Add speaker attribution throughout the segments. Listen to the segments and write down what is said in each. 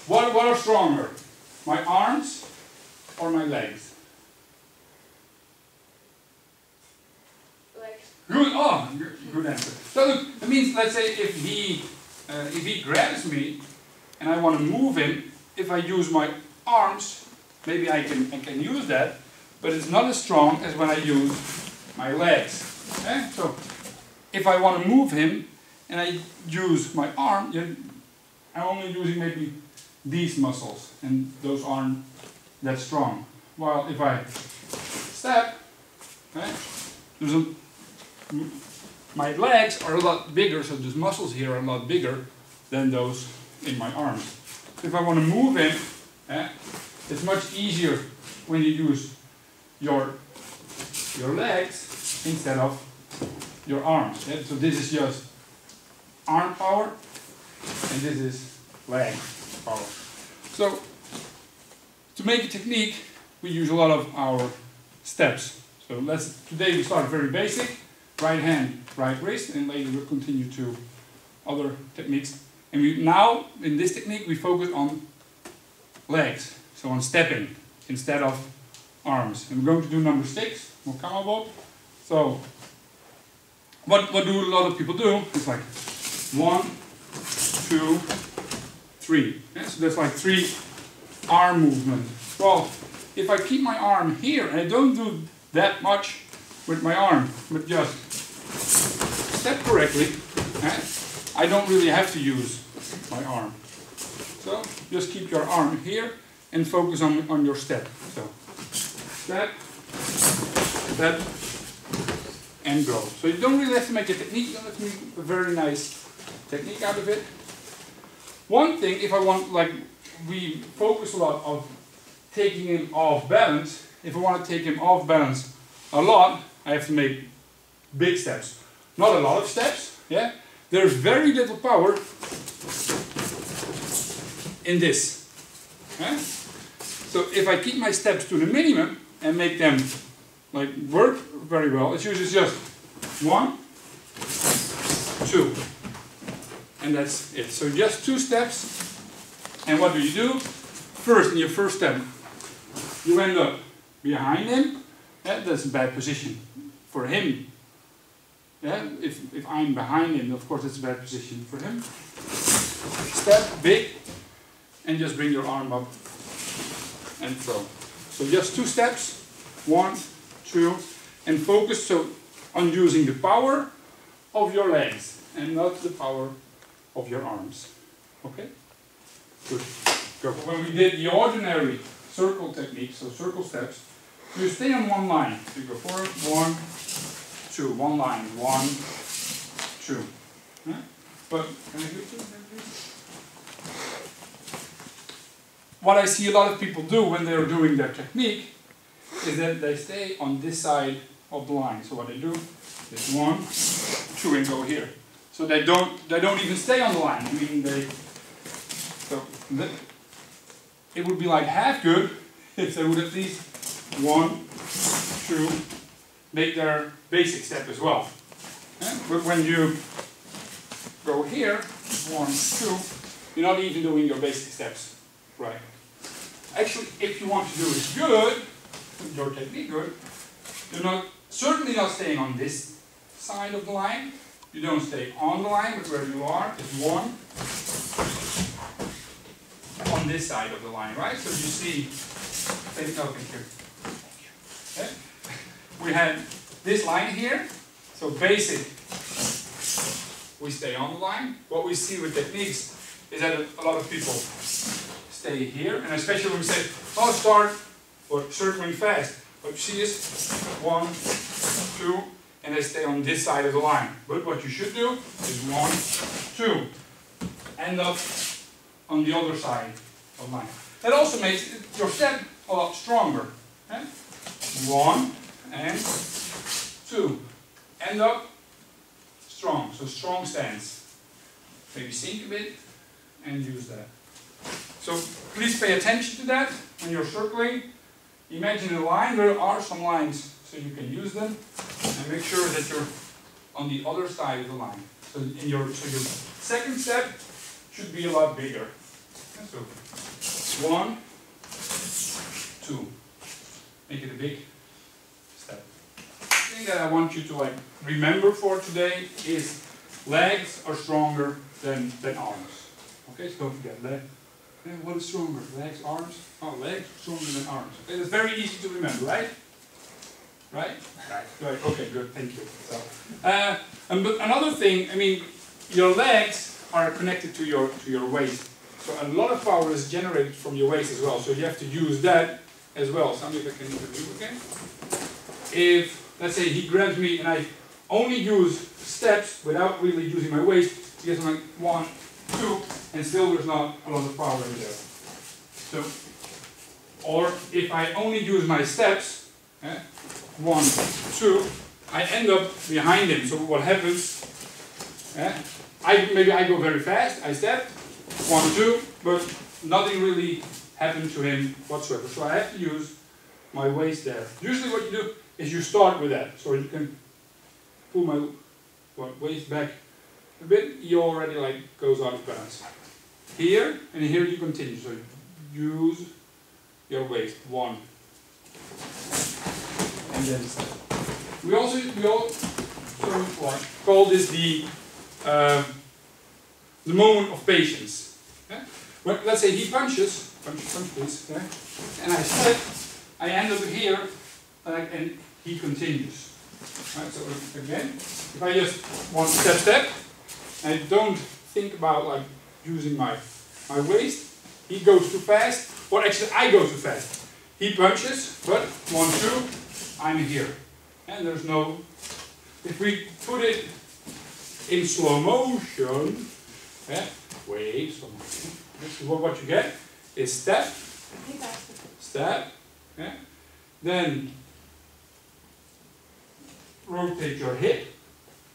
Speaker 1: What are stronger? My arms or my legs?
Speaker 2: Legs.
Speaker 1: Good. Oh, good answer. So look, that means, let's say if he grabs me and I want to move him, if I use my arms, maybe I can use that, but it's not as strong as when I use my legs. Okay? So if I want to move him and I use my arm, I'm only using maybe these muscles, and those aren't that strong. While if I step, okay, my legs are a lot bigger, so those muscles here are a lot bigger than those in my arms. If I want to move him, it's much easier when you use your legs instead of your arms. Yeah? So this is just arm power, and this is leg power. So to make a technique, we use a lot of our steps. So today we start very basic, right hand, right wrist, and later we'll continue to other techniques. And now in this technique we focus on legs, so on stepping instead of arms. And we're going to do number 6, Mokamabob. So what do a lot of people do? It's like 1, 2, 3. Yeah, so there's like 3 arm movements. Well, if I keep my arm here and I don't do that much with my arm, but just step correctly, I don't really have to use my arm. So just keep your arm here and focus on your step. So step, step, and go. So you don't really have to make a technique, you don't have to make a very nice technique out of it. One thing, if I want, like, we focus a lot of taking him off balance. If I want to take him off balance a lot, I have to make big steps. Not a lot of steps, yeah? There's very little power in this. Yeah? So if I keep my steps to the minimum and make them like work very well, it's usually just 1, 2. And that's it. So just 2 steps. And what do? First, in your first step, you end up behind him. Yeah, that's a bad position for him. Yeah, if I'm behind him, of course it's a bad position for him. Step, big, and just bring your arm up and throw. So just 2 steps, 1, 2, and focus on using the power of your legs and not the power of your arms. Okay? Good. Go. When we did the ordinary circle technique, so circle steps, you stay on one line. So you go forward, 1, 2, one line, 1, 2. Yeah? But can I do it please? What I see a lot of people do when they're doing their technique is that they stay on this side of the line. So what they do is 1, 2, and go here. So they don't even stay on the line. I mean it would be like half good if they would at least 1, 2 make their basic step as well. Yeah? But when you go here, 1, 2, you're not even doing your basic steps right. Actually, if you want to do it good, your technique good, you're certainly not staying on this side of the line. You don't stay on the line, but where you are is 1 on this side of the line, right? So you see, take it up in here. Okay? We had this line here, so basic, we stay on the line. What we see with techniques is that a lot of people stay here, and especially when we say, oh, start or circling fast. What you see is 1, 2, and they stay on this side of the line. But what you should do is 1, 2, end up on the other side of the line. That also makes your step a lot stronger. Okay? 1 and 2, end up strong. So strong stance. Maybe sink a bit and use that. So please pay attention to that when you're circling. Imagine a line. There are some lines so you can use them, and make sure that you're on the other side of the line. So your second step should be a lot bigger. So 1, 2. Make it a big step. The thing that I want you to like remember for today is legs are stronger than arms. Okay, so don't forget legs. Yeah, what is stronger? Legs, arms? Oh, legs stronger than arms. Okay, it's very easy to remember, right? Right? Right. Okay, good. Thank you. So, but another thing, I mean, your legs are connected to your waist. So a lot of power is generated from your waist as well. So you have to use that as well. So if I can do again. If, let's say, he grabs me and I only use steps without really using my waist, because I'm like 1, 2, and still there's not a lot of power in there. So, or if I only use my steps, 1, 2, I end up behind him. So what happens? Maybe I go very fast. I step 1, 2, but nothing really happened to him whatsoever. So I have to use my waist there. Usually, what you do is you start with that. So you can pull my waist back a bit. He already like goes out of balance. Here and here you continue. So use your waist 1. And then we also call this the moment of patience. Yeah? Well, let's say he punch please, yeah? And I step, I end up here, and he continues. Right, so again, if I just want step, I don't think about like using my waist. He goes too fast, or actually I go too fast. He punches, but 1, 2, I'm here. And there's no, if we put it in slow motion, wait, slow motion. This is what you get is step, then rotate your hip,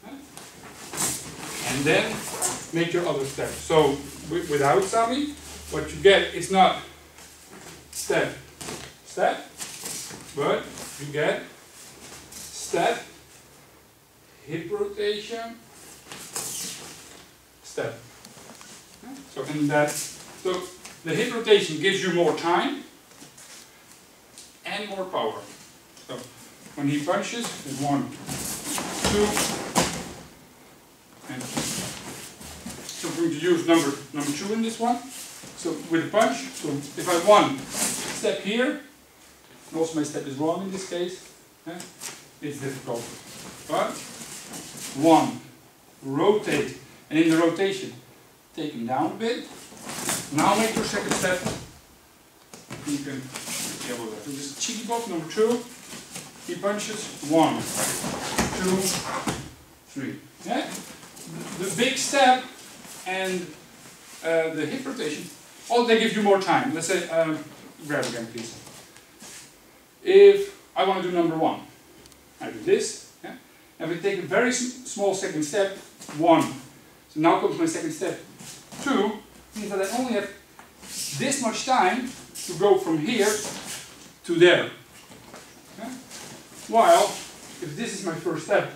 Speaker 1: and then make your other step. So without Sami, what you get is not step, but you get step, hip rotation, step. So the hip rotation gives you more time and more power. So when he punches, it's 1, 2, and so I'm going to use number 2 in this one. So with the punch, so if I step here, and also my step is wrong in this case, it's difficult. But 1, rotate, and in the rotation, take him down a bit. Now make your second step. You can deal with that. So this cheeky pop number 2. He punches 1, 2, 3. Yeah? The big step and the hip rotation, they give you more time. Let's say, grab again, please. If I want to do number 1, I do this. Yeah? And we take a very small second step, 1. So now comes my second step, 2. Means that I only have this much time to go from here to there. Okay? While, if this is my first step,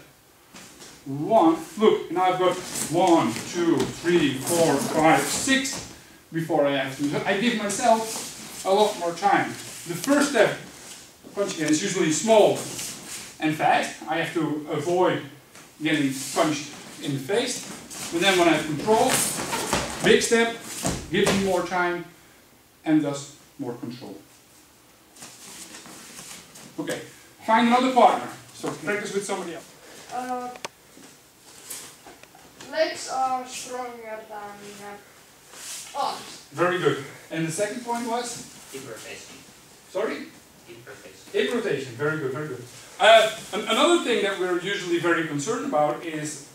Speaker 1: 1, look, now I've got 1, 2, 3, 4, 5, 6 before I have to. I give myself a lot more time. The first step, punch again, is usually small and fast. I have to avoid getting punched in the face. But then when I have control, big step, gives me more time and thus more control. Okay, find another partner. So practice with somebody else.
Speaker 2: Legs are stronger than arms.
Speaker 1: Very good. And the second point was?
Speaker 3: Hip rotation.
Speaker 1: Sorry?
Speaker 3: Hip rotation.
Speaker 1: Hip rotation. Very good, very good. Another thing that we're usually very concerned about is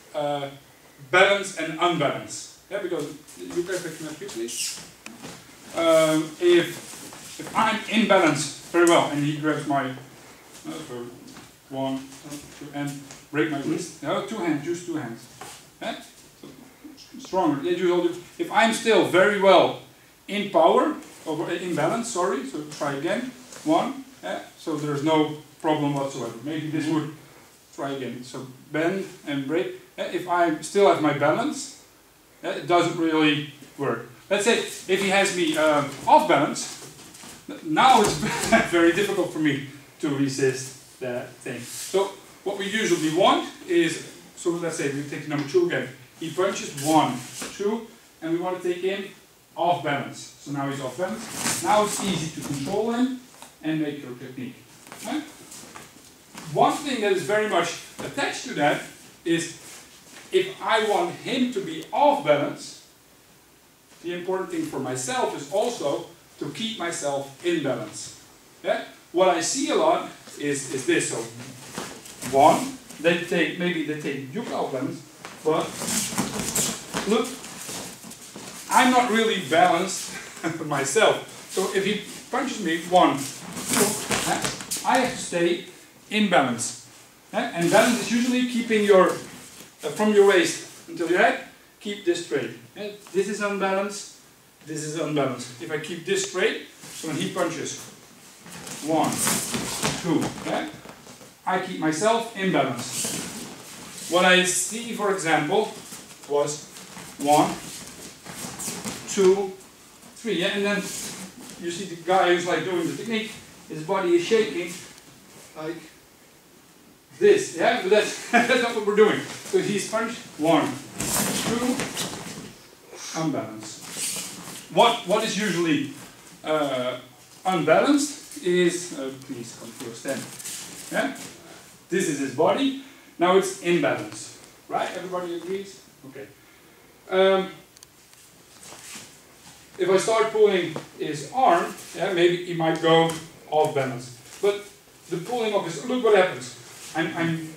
Speaker 1: balance and unbalance. Yeah, because you can connect you, please. If I'm in balance very well and he grabs my 1, 2, and break my wrist. No, 2 hands. Use 2 hands. Yeah? So, stronger. If I'm still very well in power or in balance, sorry. So try again. 1. Yeah? So there's no problem whatsoever. Maybe this would try again. So bend and break. Yeah? If I still have my balance, it doesn't really work. let's say if he has me off balance, now it's very difficult for me to resist that thing. So what we usually want is, so let's say we take number 2 again. He punches 1, 2, and we want to take him off balance. So now he's off balance. Now it's easy to control him and make your technique. Okay? One thing that is very much attached to that is if I want him to be off balance, the important thing for myself is also to keep myself in balance. Yeah? What I see a lot is this. So 1, maybe they take you off balance, but look, I'm not really balanced myself. So if he punches me 1, 2, I have to stay in balance. And balance is usually keeping your, from your waist until your head, keep this straight. This is unbalanced, this is unbalanced. If I keep this straight, so when he punches 1, 2, I keep myself in balance. What I see, for example, was 1, 2, 3, and then you see the guy who's like doing the technique, his body is shaking like this, but that's, that's not what we're doing. So he's punched 1, 2, unbalanced. What is usually unbalanced is, please come to a stand. This is his body. Now it's imbalance, right? Everybody agrees? Okay. If I start pulling his arm, maybe he might go off balance. But the pulling of his, look what happens. I'm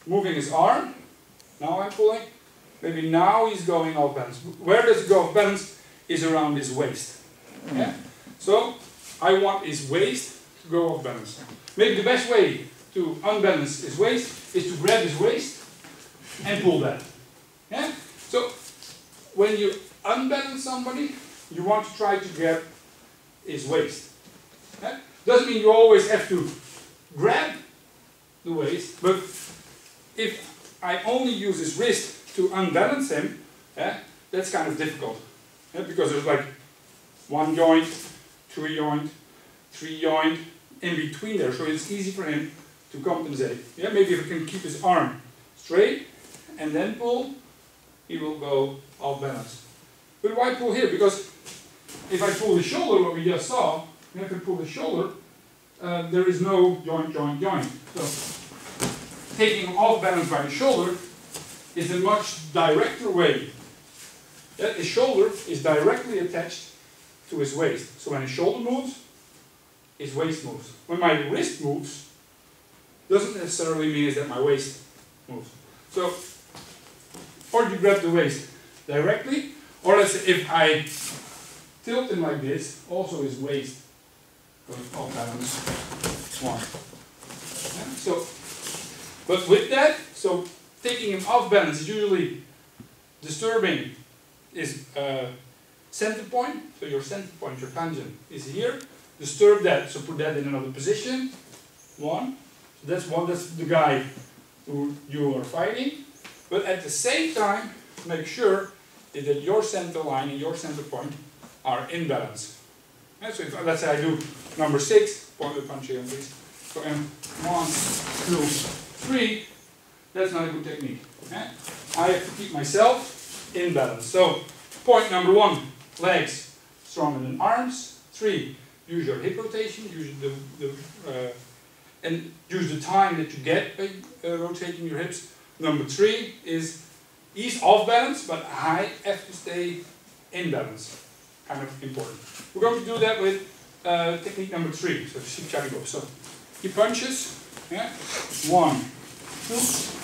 Speaker 1: moving his arm. Now I'm pulling. Maybe now he's going off balance. Where does it go off balance? Is around his waist. So I want his waist to go off balance. Maybe the best way to unbalance his waist is to grab his waist and pull that. So when you unbalance somebody, you want to try to grab his waist. Doesn't mean you always have to grab the waist, but if I only use his wrist to unbalance him, that's kind of difficult. Because there's like 1 joint, 2 joint, 3 joint in between there, so it's easy for him to compensate. Maybe if I can keep his arm straight and then pull, he will go off balance. But why pull here? Because if I pull the shoulder, what we just saw, if I pull the shoulder, there is no joint, joint, joint. So taking him off balance by the shoulder is a much directer way. His shoulder is directly attached to his waist. So when his shoulder moves, his waist moves. When my wrist moves, doesn't necessarily mean that my waist moves. So, or you grab the waist directly, or let's say if I tilt him like this, also his waist goes off balance. 1. So, but with that, so taking him off balance is usually disturbing his center point. So your center point, your tangent, is here. Disturb that, so put that in another position. 1. So that's 1, that's the guy who you are fighting. But at the same time, make sure that your center line and your center point are in balance. So if, let's say I do number 6, point the punch again please. So 1, 2, 3, that's not a good technique. I have to keep myself in balance. So point number 1, legs stronger than arms. 3, use your hip rotation, use and use the time that you get by rotating your hips. Number 3 is he's off balance, but I have to stay in balance. Kind of important. We're going to do that with technique number 3. So shicharigo. So he punches. 1,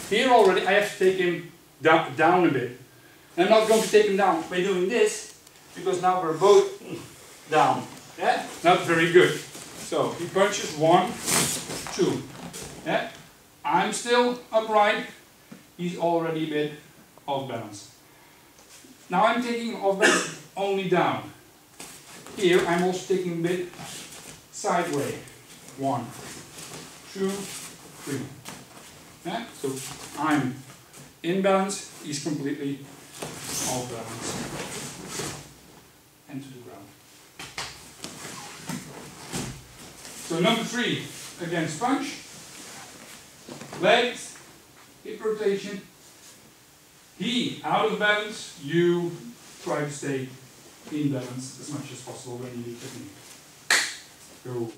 Speaker 1: 2. Here already I have to take him down a bit. And I'm not going to take him down by doing this, because now we're both down. Not very good. So he punches 1, 2. I'm still upright. He's already a bit off balance. Now I'm taking off balance only down. Here I'm also taking a bit sideways. 1, 2, 3. So I'm in balance. He's completely off balance. and to the ground. So number 3, again sponge, legs, hip rotation, he out of balance, you try to stay in balance as much as possible when you do technique. Go.